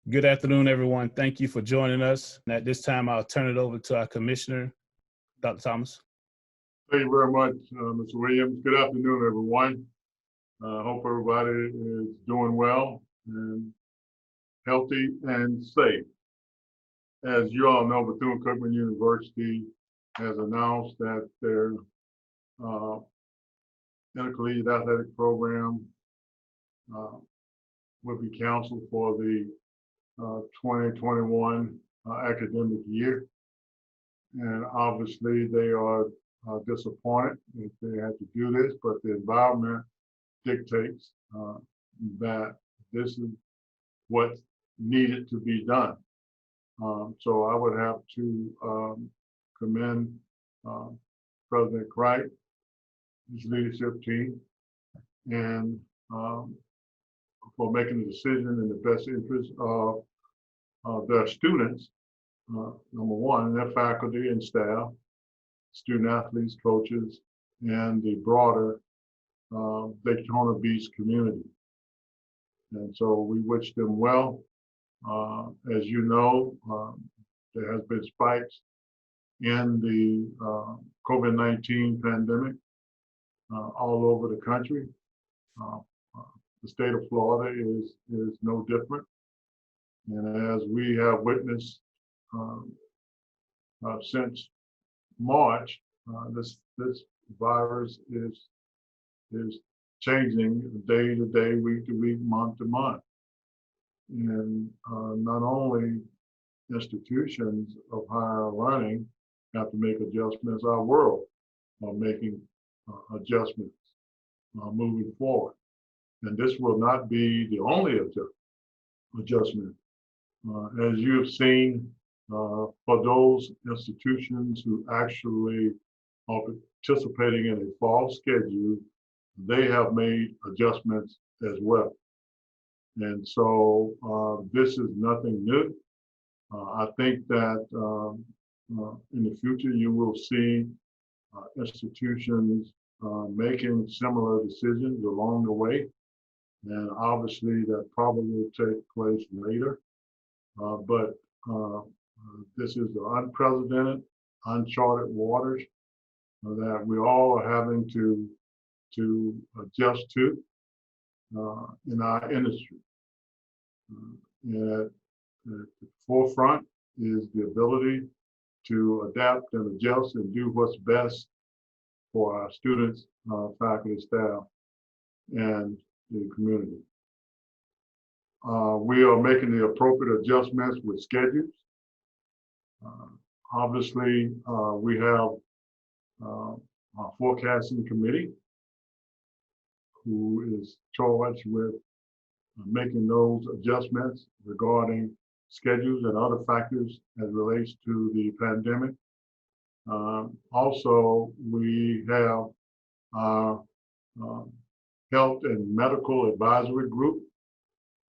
Good afternoon, everyone. Thank you for joining us. And at this time, I'll turn it over to our Commissioner, Dr. Thomas. Thank you very much, Mr. Williams. Good afternoon, everyone. Hope everybody is doing well and healthy and safe. As you all know, Bethune-Cookman University has announced that their intercollegiate athletic program will be canceled for the 2021 academic year. And obviously they are disappointed if they had to do this, but the environment dictates that this is what's needed to be done. So I would have to commend President Cright, his leadership team, and for making the decision in the best interest of their students, number one, their faculty and staff, student athletes, coaches, and the broader Daytona Beach community. And so we wish them well. As you know, there has been spikes in the COVID-19 pandemic all over the country. The state of Florida is no different. And as we have witnessed since March, this virus is changing day to day, week to week, month to month. And not only institutions of higher learning have to make adjustments, our world are making adjustments moving forward. And this will not be the only adjustment. As you have seen, for those institutions who actually are participating in a fall schedule, they have made adjustments as well. And so this is nothing new. I think that in the future you will see institutions making similar decisions along the way. And obviously that probably will take place later. But this is the unprecedented, uncharted waters that we all are having to adjust to in our industry. And at the forefront is the ability to adapt and adjust and do what's best for our students, faculty, staff, and the community. We are making the appropriate adjustments with schedules. Obviously, we have our forecasting committee who is charged with making those adjustments regarding schedules and other factors as relates to the pandemic. Also, we have our health and medical advisory group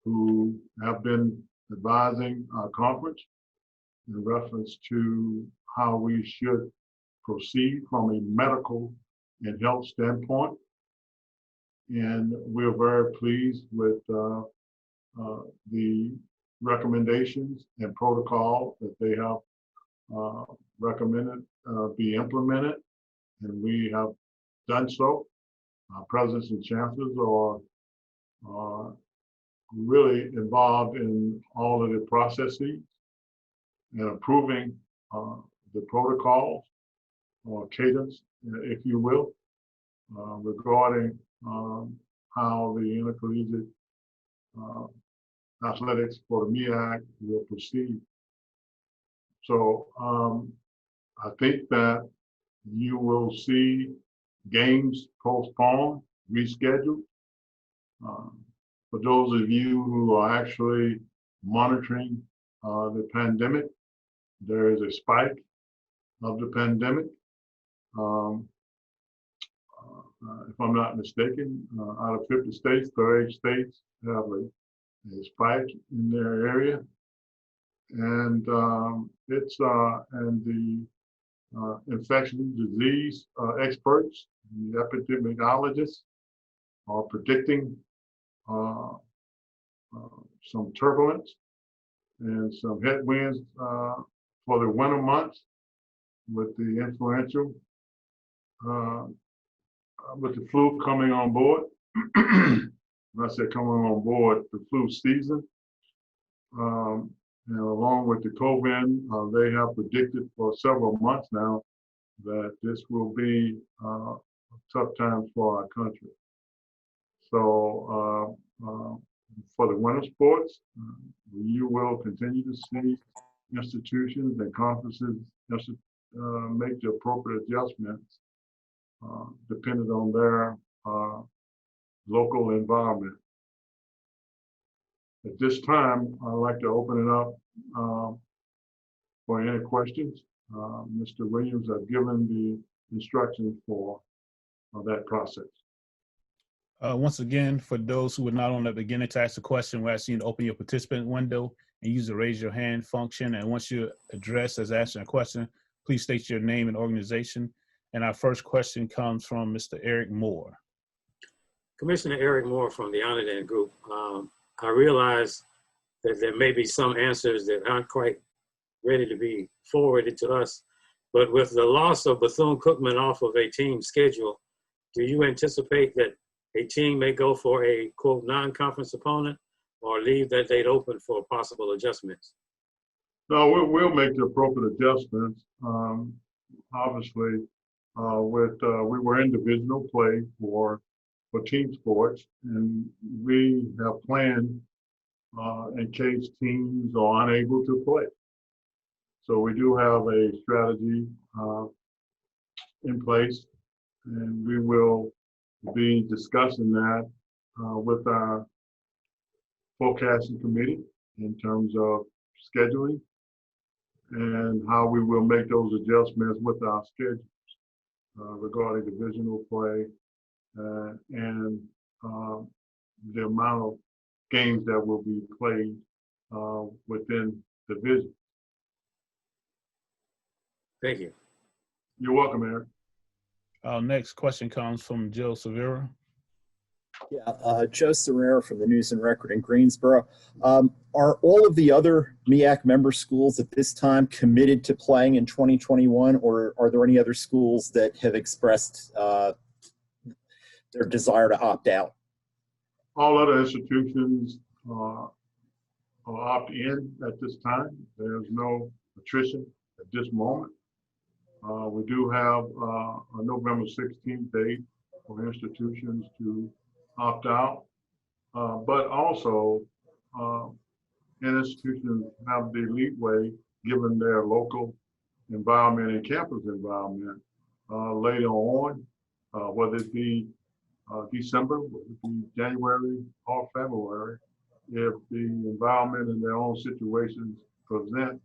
who have been advising our conference in reference to how we should proceed from a medical and health standpoint. And we're very pleased with the recommendations and protocol that they have recommended be implemented, and we have done so. Our presidents and chancellors are really involved in all of the processes and approving the protocols or cadence, if you will, regarding how the intercollegiate athletics for the MEAC will proceed. So I think that you will see games postponed, rescheduled. For those of you who are actually monitoring the pandemic, there is a spike of the pandemic. If I'm not mistaken, out of 50 states, 38 states have a spike in their area. And the infectious disease experts, the epidemiologists are predicting some turbulence and some headwinds for the winter months with the influential, with the flu coming on board. When I say coming on board, the flu season. And along with the COVID, they have predicted for several months now that this will be tough times for our country. So for the winter sports, you will continue to see institutions and conferences make the appropriate adjustments depending on their local environment. At this time, I'd like to open it up for any questions. Mr. Williams, I've given the instructions for that process. Once again, for those who were not on the beginning to ask a question, we're asking you to open your participant window and use the raise your hand function. And once you're addressed as asking a question, please state your name and organization. And our first question comes from Mr. Eric Moore. Commissioner Eric Moore from the Honored Group. I realize that there may be some answers that aren't quite ready to be forwarded to us, but with the loss of Bethune-Cookman off of a team schedule, do you anticipate that a team may go for a, quote, non-conference opponent or leave that date open for possible adjustments? No, we'll make the appropriate adjustments. Obviously, we were in divisional play for team sports, and we have planned in case teams are unable to play. So we do have a strategy in place, and we will be discussing that with our forecasting committee in terms of scheduling and how we will make those adjustments with our schedules regarding divisional play and the amount of games that will be played within division. Thank you. You're welcome, Eric. Our next question comes from Joe Severa. Yeah, Joe Serrera from the News and Record in Greensboro. Are all of the other MEAC member schools at this time committed to playing in 2021, or are there any other schools that have expressed their desire to opt out? All other institutions opt in at this time. There's no attrition at this moment. We do have a November 16th date for institutions to opt out, but also institutions have the leeway given their local environment and campus environment later on, whether it be December, whether it be January or February, if the environment and their own situations present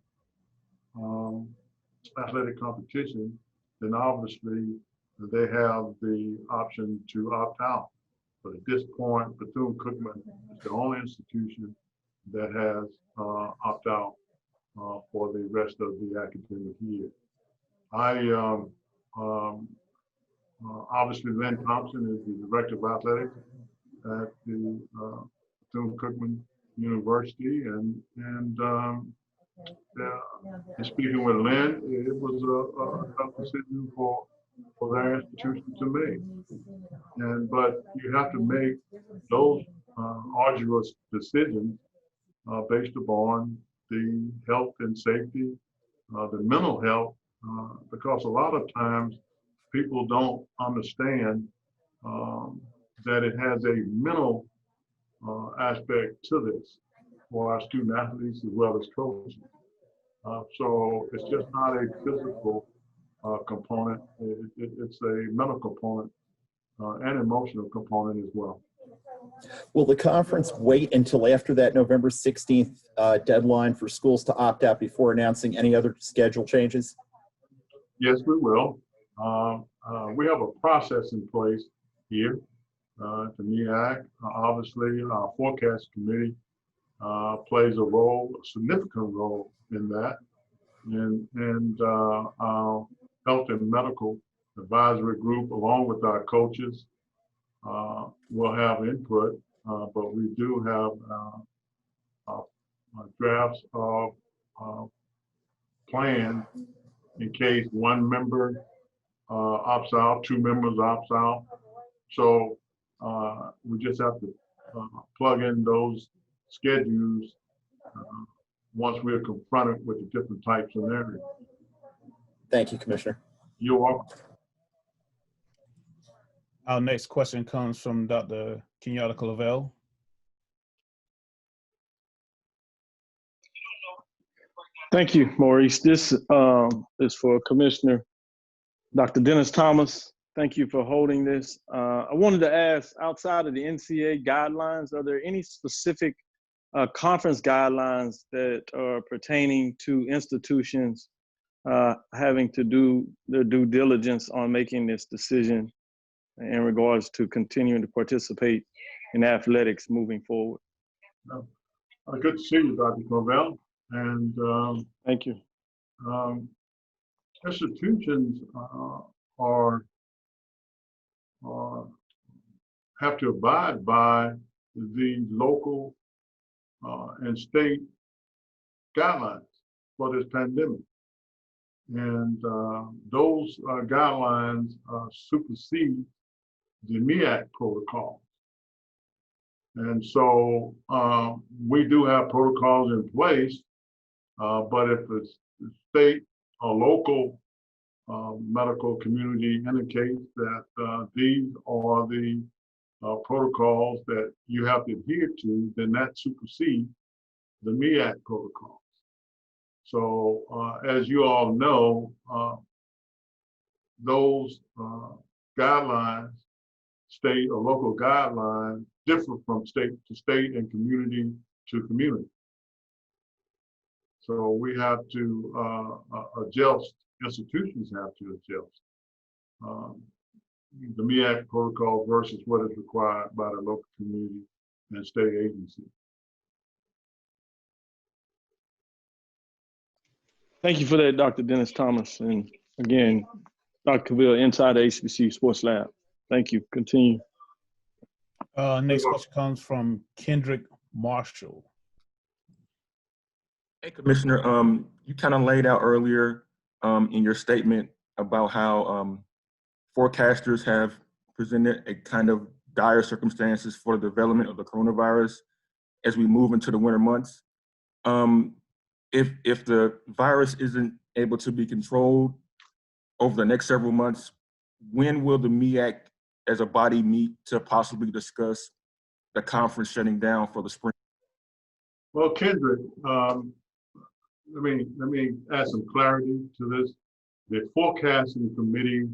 athletic competition, then obviously they have the option to opt out. But at this point, Bethune-Cookman is the only institution that has opt out for the rest of the academic year. Obviously, Mr Thompson is the director of athletics at the Bethune-Cookman University, and speaking with Lynn, it was a tough decision for their institution to make. But you have to make those arduous decisions based upon the health and safety, the mental health, because a lot of times people don't understand that it has a mental aspect to this for our student athletes as well as coaches. So it's just not a physical component, it's a mental component and emotional component as well. Will the conference wait until after that November 16th deadline for schools to opt out before announcing any other schedule changes? Yes, we will. We have a process in place here at the MEAC. Obviously, our forecast committee plays a significant role in that. And our health and medical advisory group, along with our coaches, will have input, but we do have drafts of plans in case one member opts out, two members opts out. So we just have to plug in those schedules once we're confronted with the different types of scenarios. Thank you, Commissioner. You're welcome. Our next question comes from Dr. Kenyatta Clavel. Thank you, Maurice. This is for Commissioner Dr. Dennis Thomas. Thank you for holding this. I wanted to ask, outside of the NCAA guidelines, are there any specific conference guidelines that are pertaining to institutions having to do their due diligence on making this decision in regards to continuing to participate in athletics moving forward? Good to see you, Dr. Clavel. And thank you. Institutions have to abide by the local and state guidelines for this pandemic. And those guidelines supersede the MEAC protocol. And so we do have protocols in place, but if the state or local medical community indicates that these are the protocols that you have to adhere to, then that supersedes the MEAC protocols. So as you all know, those guidelines, state or local guidelines, differ from state to state and community to community. So we have to adjust, institutions have to adjust the MEAC protocol versus what is required by the local community and state agency. Thank you for that, Dr. Dennis Thomas. And again, Dr. Cavill, inside the HBCU Sports Lab. Thank you. Continue. Next question comes from Kendrick Marshall. Hey, Commissioner, you kind of laid out earlier in your statement about how forecasters have presented a kind of dire circumstances for the development of the coronavirus as we move into the winter months. If the virus isn't able to be controlled over the next several months, when will the MEAC as a body meet to possibly discuss the conference shutting down for the spring? Well, Kendrick, let me add some clarity to this. The forecasting committee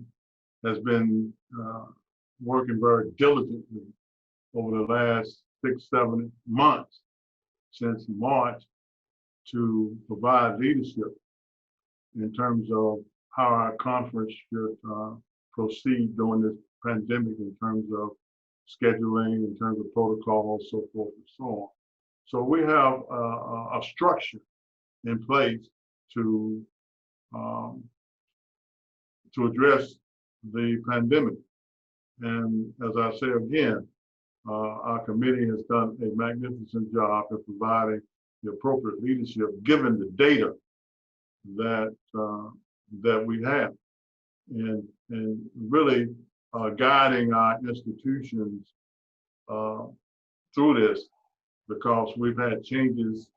has been working very diligently over the last 6-7 months since March to provide leadership in terms of how our conference should proceed during this pandemic in terms of scheduling, in terms of protocols, so forth and so on. So we have a structure in place to address the pandemic. And as I say again, our committee has done a magnificent job in providing the appropriate leadership given the data that that we have, and really guiding our institutions through this, because we've had changes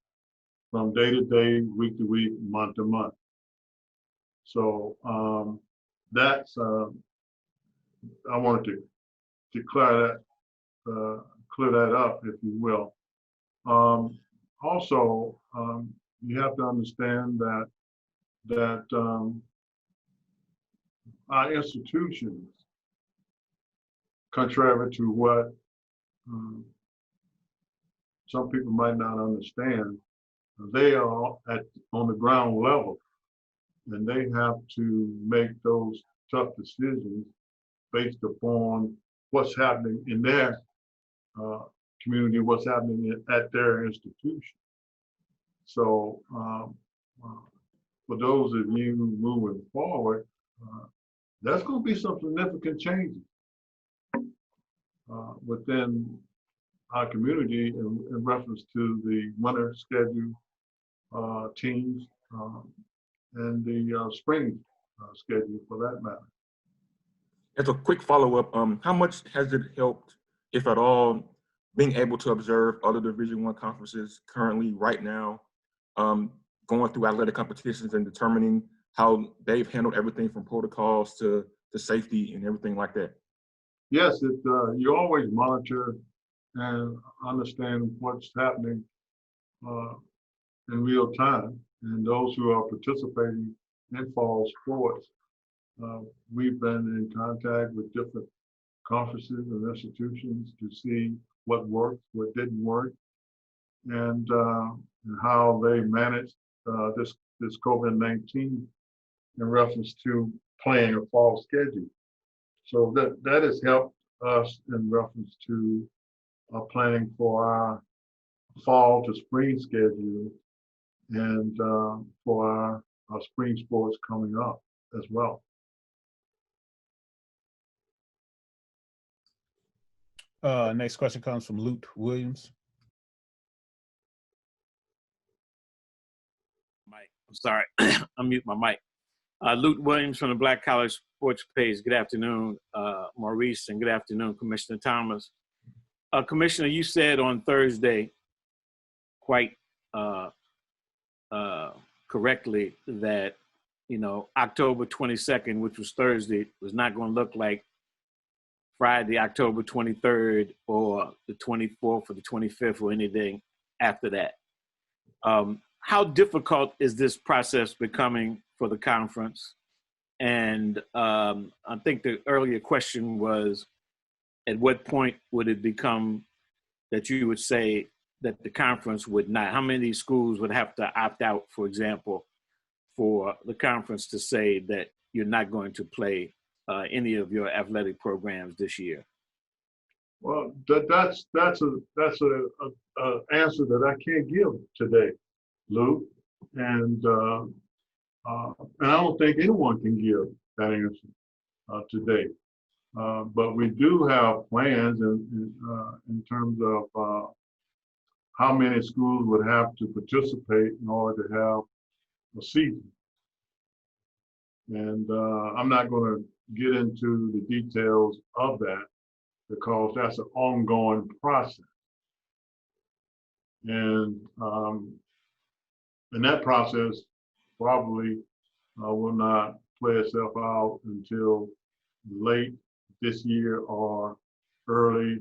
from day to day, week to week, month to month. So that's I wanted to clear that up, if you will. Also, you have to understand that our institutions, contrary to what some people might not understand, they are on the ground level, and they have to make those tough decisions based upon what's happening in their community, what's happening at their institution. So for those of you moving forward, there's going to be some significant changes within our community in reference to the winter schedule teams and the spring schedule for that matter. As a quick follow-up, how much has it helped, if at all, being able to observe other Division I conferences currently right now, going through athletic competitions and determining how they've handled everything from protocols to safety and everything like that? Yes, you always monitor and understand what's happening in real time. And those who are participating in fall sports, we've been in contact with different conferences and institutions to see what worked, what didn't work, and how they managed this COVID-19 in reference to playing a fall schedule. So that has helped us in reference to planning for our fall to spring schedule and for our spring sports coming up as well. Next question comes from Luke Williams. Mike, I'm sorry, unmute my mic. Luke Williams from the Black College Sports Page. Good afternoon, Maurice, and good afternoon, Commissioner Thomas. Commissioner, you said on Thursday, quite correctly, that October 22nd, which was Thursday, was not going to look like Friday, October 23rd, or the 24th, or the 25th, or anything after that. How difficult is this process becoming for the conference? And I think the earlier question was, at what point would it become that you would say that the conference would not? How many schools would have to opt out, for example, for the conference to say that you're not going to play any of your athletic programs this year? Well, that's a answer that I can't give today, Luke, and I don't think anyone can give that answer today. But we do have plans in terms of how many schools would have to participate in order to have a season. And I'm not going to get into the details of that because that's an ongoing process. And that process probably will not play itself out until late this year or early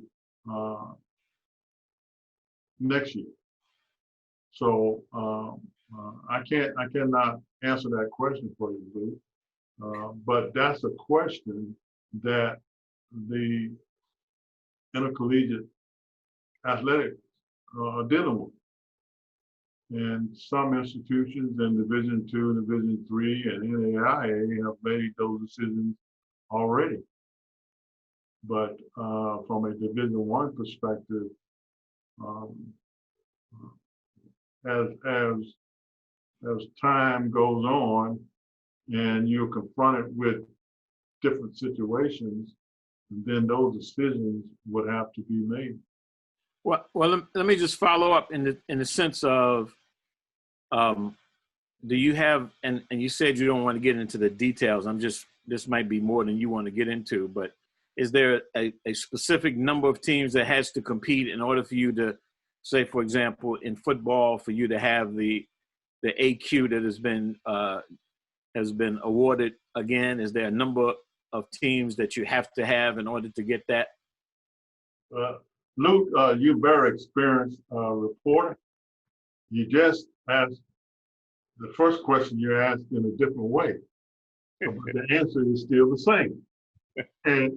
next year. So I cannot answer that question for you, Luke. But that's a question that the intercollegiate athletics are dealing with. And some institutions in Division II, Division III, and NAIA have made those decisions already. But from a Division I perspective, as time goes on and you're confronted with different situations, then those decisions would have to be made. Well, let me just follow up in the sense of, do you have, and you said you don't want to get into the details. This might be more than you want to get into, but is there a specific number of teams that has to compete in order for you to, say, for example, in football, for you to have the AQ that has been awarded again? Is there a number of teams that you have to have in order to get that? Luke, you're very experienced reporter. You just asked the first question you asked in a different way, but the answer is still the same. And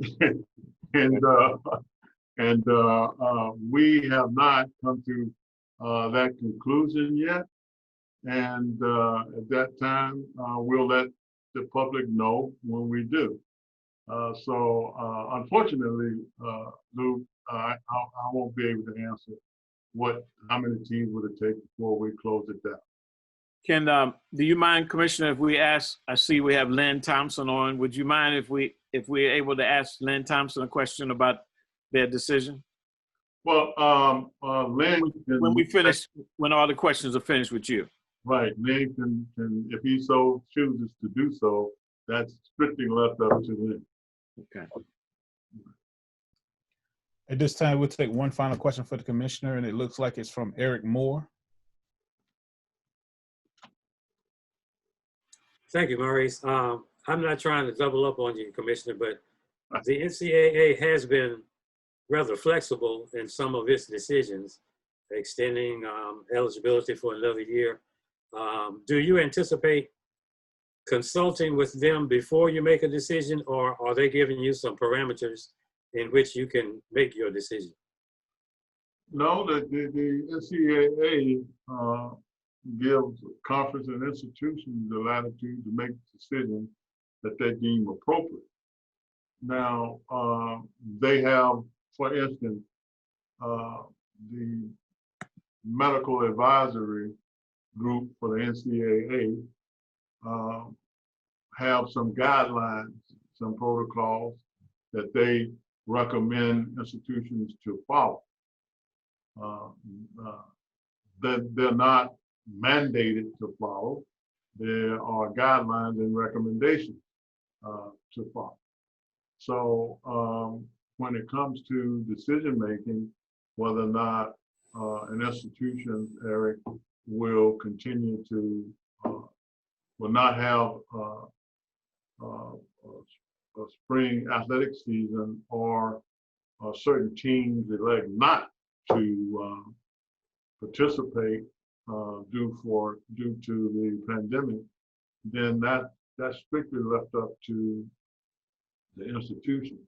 we have not come to that conclusion yet. And at that time, we'll let the public know when we do. So unfortunately, Luke, I won't be able to answer how many teams would it take before we close it down. Do you mind, Commissioner, if we ask, I see we have Lynn Thompson on, would you mind if we're able to ask Lynn Thompson a question about their decision? Well, Lynn can, When we finish, when all the questions are finished with you. right, Lynn can, if he so chooses to do so, that's strictly left up to Lynn. Okay. At this time, we'll take one final question for the commissioner, and it looks like it's from Eric Moore. Thank you, Maurice. I'm not trying to double up on you, Commissioner, but the NCAA has been rather flexible in some of its decisions, extending eligibility for another year. Do you anticipate consulting with them before you make a decision, or are they giving you some parameters in which you can make your decision? No, the NCAA gives conference and institutions the latitude to make decisions that they deem appropriate. Now, they have, for instance, the medical advisory group for the NCAA have some guidelines, some protocols that they recommend institutions to follow. They're not mandated to follow. There are guidelines and recommendations to follow. So when it comes to decision making, whether or not an institution, Eric, will continue to, will not have a spring athletic season, or certain teams elect not to participate due to the pandemic, then that's strictly left up to the institution.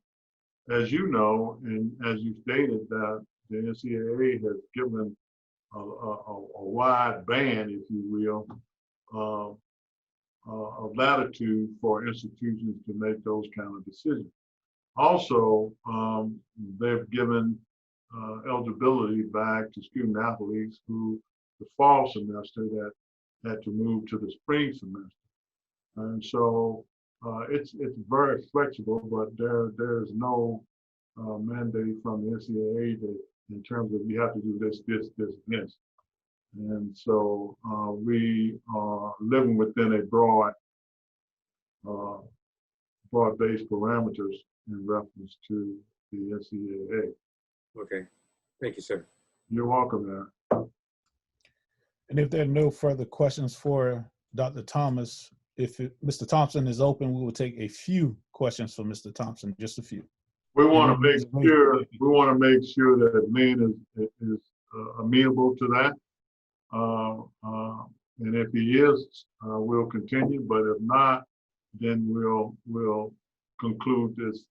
As you know, and as you stated, that the NCAA has given a wide band, if you will, of latitude for institutions to make those kind of decisions. Also, they've given eligibility back to student athletes who the fall semester that had to move to the spring semester. And so it's very flexible, but there's no mandate from the NCAA that in terms of you have to do this. And so we are living within a broad-based parameters in reference to the NCAA. Okay, thank you, sir. You're welcome, Aaron. And if there are no further questions for Dr. Thomas, if Mr. Thompson is open, we will take a few questions for Mr. Thompson, just a few. We want to make sure that Lynn is amenable to that. And if he is, we'll continue. But if not, then we'll conclude this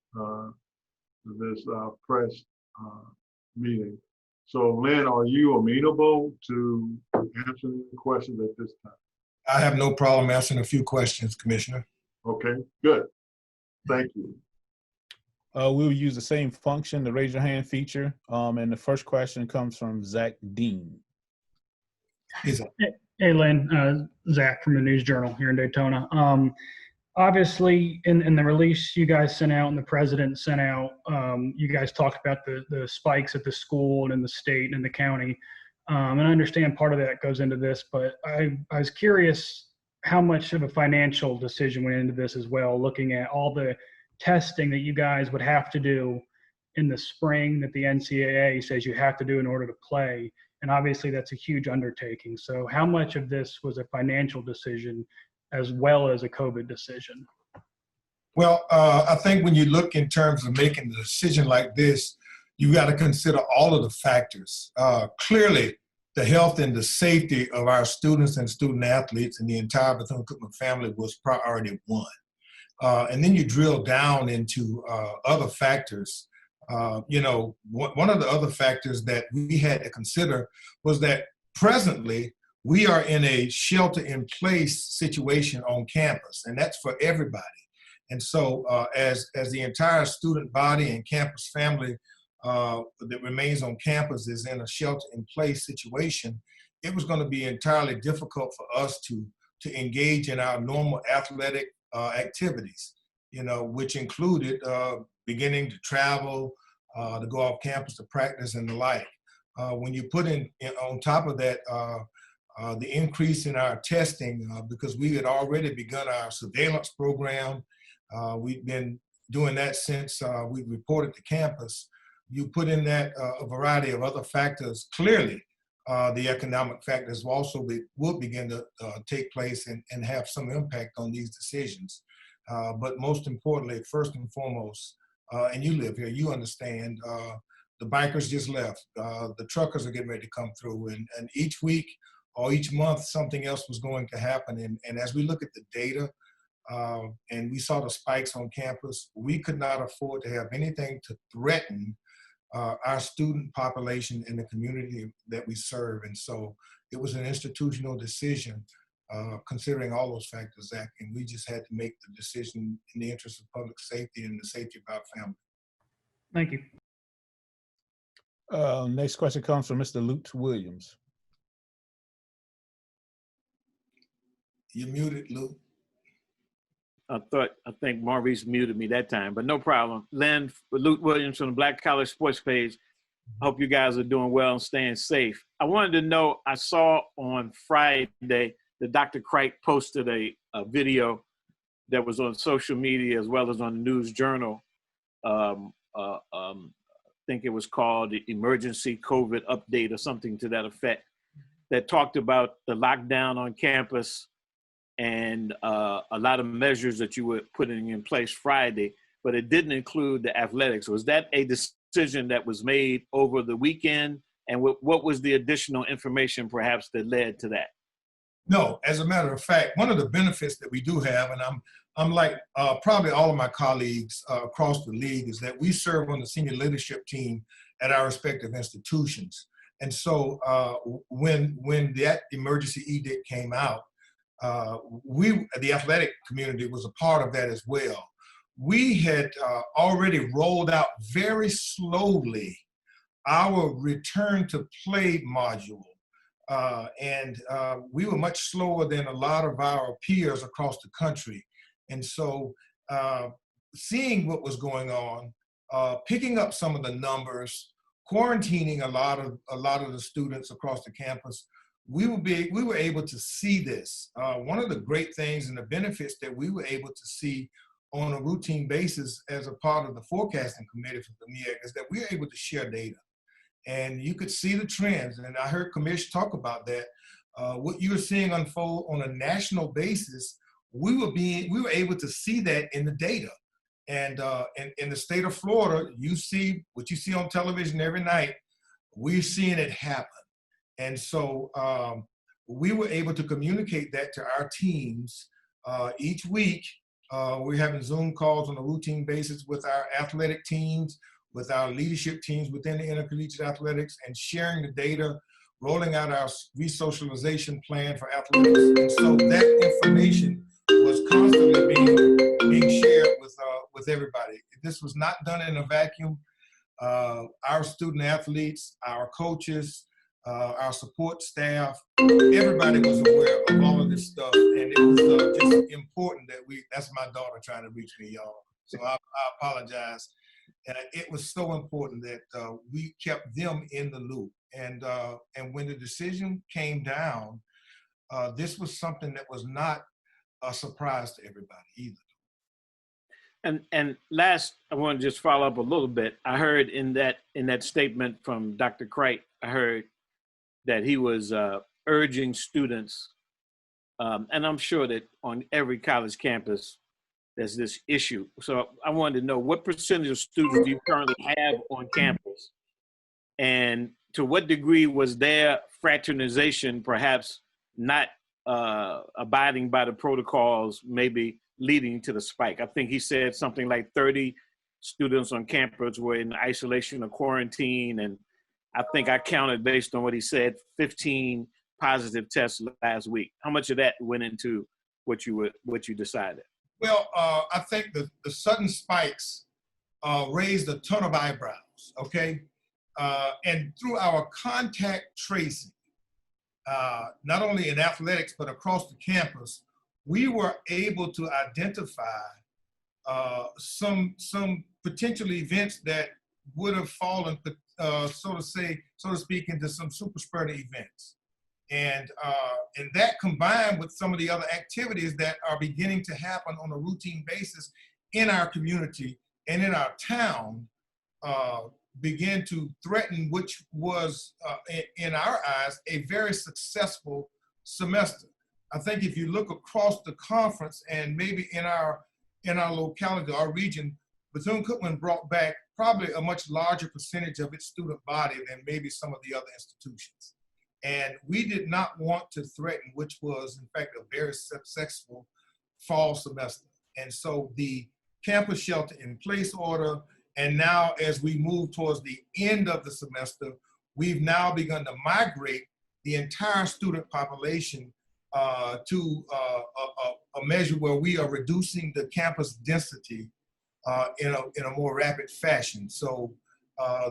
press meeting. So, Lynn, are you amenable to answering the questions at this time? I have no problem answering a few questions, Commissioner. Okay, good. Thank you. We'll use the same function, the raise your hand feature. And the first question comes from Zach Dean. Hey, Lynn, Zach from the News Journal here in Daytona. Obviously, in the release you guys sent out and the president sent out, you guys talked about the spikes at the school and in the state and in the county. And I understand part of that goes into this, but I was curious how much of a financial decision went into this as well, looking at all the testing that you guys would have to do in the spring that the NCAA says you have to do in order to play. And obviously that's a huge undertaking. So how much of this was a financial decision as well as a COVID decision? Well, I think when you look in terms of making a decision like this, you got to consider all of the factors. Clearly, the health and the safety of our students and student athletes and the entire Bethune-Cookman family was priority one. And then you drill down into other factors. You know, one of the other factors that we had to consider was that presently we are in a shelter-in-place situation on campus, and that's for everybody. And so as the entire student body and campus family that remains on campus is in a shelter-in-place situation, it was going to be entirely difficult for us to engage in our normal athletic activities, you know, which included beginning to travel, to go off campus to practice and the like. When you put in on top of that, the increase in our testing, because we had already begun our surveillance program. We've been doing that since we reported to campus. You put in that a variety of other factors. Clearly, the economic factors will begin to take place and have some impact on these decisions. But most importantly, first and foremost, and you live here, you understand, the bikers just left. The truckers are getting ready to come through. And each week or each month, something else was going to happen. And as we look at the data, and we saw the spikes on campus, we could not afford to have anything to threaten our student population in the community that we serve. And so it was an institutional decision considering all those factors, Zach, and we just had to make the decision in the interest of public safety and the safety of our family. Thank you. Next question comes from Mr. Lute Williams. You're muted, Luke. I think Maurice muted me that time, but no problem. Len, Luke Williams from the Black College Sports Page. I hope you guys are doing well and staying safe. I wanted to know, I saw on Friday that Dr. Cricht posted a video that was on social media as well as on the News Journal. I think it was called the Emergency COVID Update or something to that effect, that talked about the lockdown on campus and a lot of measures that you were putting in place Friday, but it didn't include the athletics. Was that a decision that was made over the weekend? And what was the additional information perhaps that led to that? No, as a matter of fact, one of the benefits that we do have, and I'm like probably all of my colleagues across the league, is that we serve on the senior leadership team at our respective institutions. And so when that emergency edict came out, the athletic community was a part of that as well. We had already rolled out very slowly our return to play module. And we were much slower than a lot of our peers across the country. And so seeing what was going on, picking up some of the numbers, quarantining a lot of the students across the campus, we were able to see this. One of the great things and the benefits that we were able to see on a routine basis as a part of the forecasting committee for the MEAC is that we were able to share data. And you could see the trends, and I heard Commish talk about that. What you were seeing unfold on a national basis, we were able to see that in the data. And in the state of Florida, you see what you see on television every night, we're seeing it happen. And so we were able to communicate that to our teams each week. We're having Zoom calls on a routine basis with our athletic teams, with our leadership teams within the intercollegiate athletics, and sharing the data, rolling out our resocialization plan for athletics. And so that information was constantly being shared with everybody. This was not done in a vacuum. Our student athletes, our coaches, our support staff, everybody was aware of all of this stuff. And it was just important that that's my daughter trying to reach me, y'all. So I apologize. It was so important that we kept them in the loop. And when the decision came down, this was something that was not a surprise to everybody either. And last, I want to just follow up a little bit. I heard in that statement from Dr. Cricht, I heard that he was urging students, and I'm sure that on every college campus, there's this issue. So I wanted to know, what percentage of students do you currently have on campus? And to what degree was their fraternization perhaps not abiding by the protocols, maybe leading to the spike? I think he said something like 30 students on campus were in isolation or quarantine. And I think I counted, based on what he said, 15 positive tests last week. How much of that went into what you decided? Well, I think the sudden spikes raised a ton of eyebrows, okay? And through our contact tracing, not only in athletics, but across the campus, we were able to identify some potential events that would have fallen, so to speak, into some super spreader events. And that combined with some of the other activities that are beginning to happen on a routine basis in our community and in our town, begin to threaten, which was, in our eyes, a very successful semester. I think if you look across the conference and maybe in our locality, our region, Bethune-Cookman brought back probably a much larger percentage of its student body than maybe some of the other institutions. And we did not want to threaten, which was in fact a very successful fall semester. And so the campus shelter in place order, and now as we move towards the end of the semester, we've now begun to migrate the entire student population to a measure where we are reducing the campus density in a more rapid fashion. So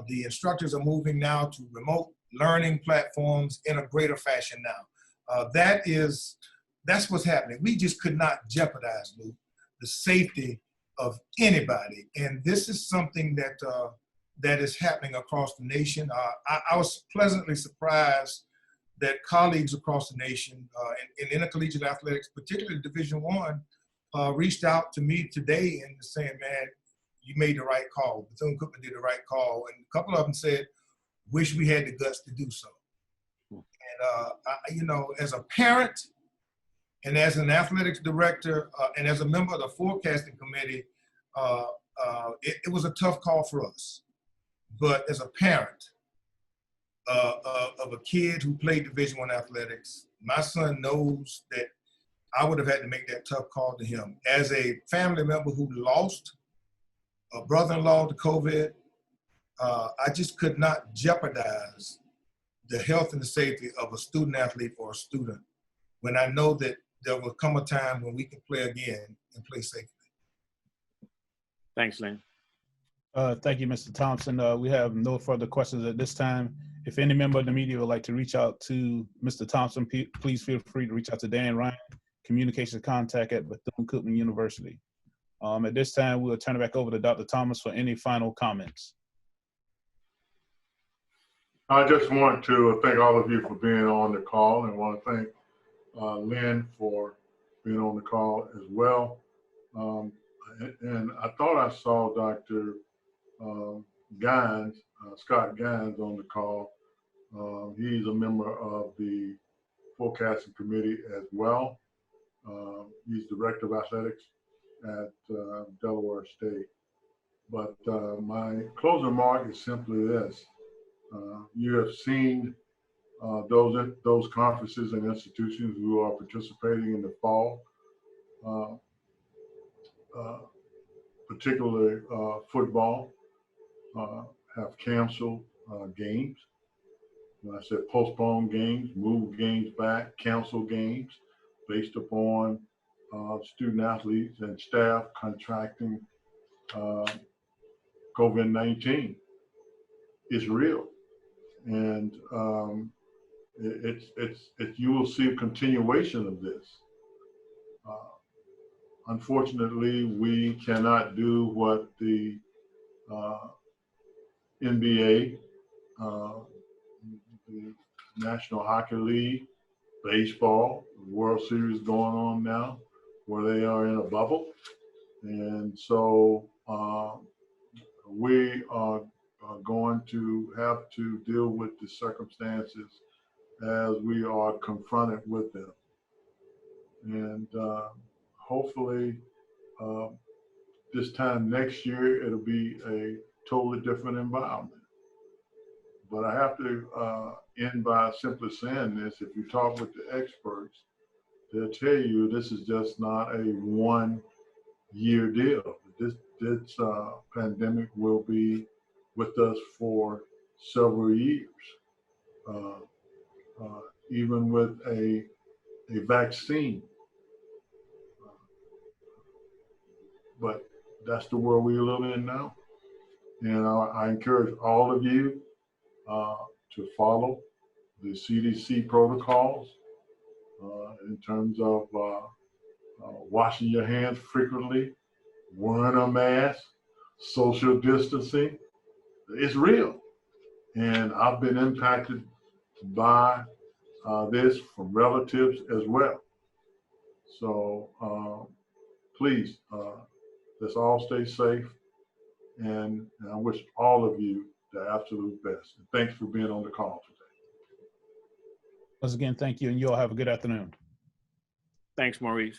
the instructors are moving now to remote learning platforms in a greater fashion now. That's what's happening. We just could not jeopardize, Luke, the safety of anybody. And this is something that is happening across the nation. I was pleasantly surprised that colleagues across the nation in intercollegiate athletics, particularly Division I, reached out to me today and saying, man, you made the right call. Bethune-Cookman did the right call. And a couple of them said, wish we had the guts to do so. And, as a parent and as an athletics director and as a member of the forecasting committee, it was a tough call for us. But as a parent of a kid who played Division I athletics, my son knows that I would have had to make that tough call to him. As a family member who lost a brother-in-law to COVID, I just could not jeopardize the health and the safety of a student athlete or a student when I know that there will come a time when we can play again and play safely. Thanks, Lynn. Thank you, Mr. Thompson. We have no further questions at this time. If any member of the media would like to reach out to Mr. Thompson, please feel free to reach out to Dan Ryan, communications contact at Bethune-Cookman University. At this time, we'll turn it back over to Dr. Thomas for any final comments. I just want to thank all of you for being on the call, and want to thank Lynn for being on the call as well. And I thought I saw Dr. Scott Gines on the call. He's a member of the forecasting committee as well. He's director of athletics at Delaware State. But my closing remark is simply this. You have seen those conferences and institutions who are participating in the fall, particularly football, have canceled games. When I said postpone games, move games back, cancel games based upon student athletes and staff contracting COVID-19. It's real. And you will see a continuation of this. Unfortunately, we cannot do what the NBA, the National Hockey League, baseball, World Series going on now, where they are in a bubble. And so we are going to have to deal with the circumstances as we are confronted with them. And hopefully this time next year, it'll be a totally different environment. But I have to end by simply saying this. If you talk with the experts, they'll tell you this is just not a 1 year deal. This pandemic will be with us for several years, even with a vaccine. But that's the world we live in now. And I encourage all of you to follow the CDC protocols in terms of washing your hands frequently, wearing a mask, social distancing, it's real. And I've been impacted by this from relatives as well. So please, let's all stay safe. And I wish all of you the absolute best. And thanks for being on the call today. Once again, thank you, and you all have a good afternoon. Thanks, Maurice.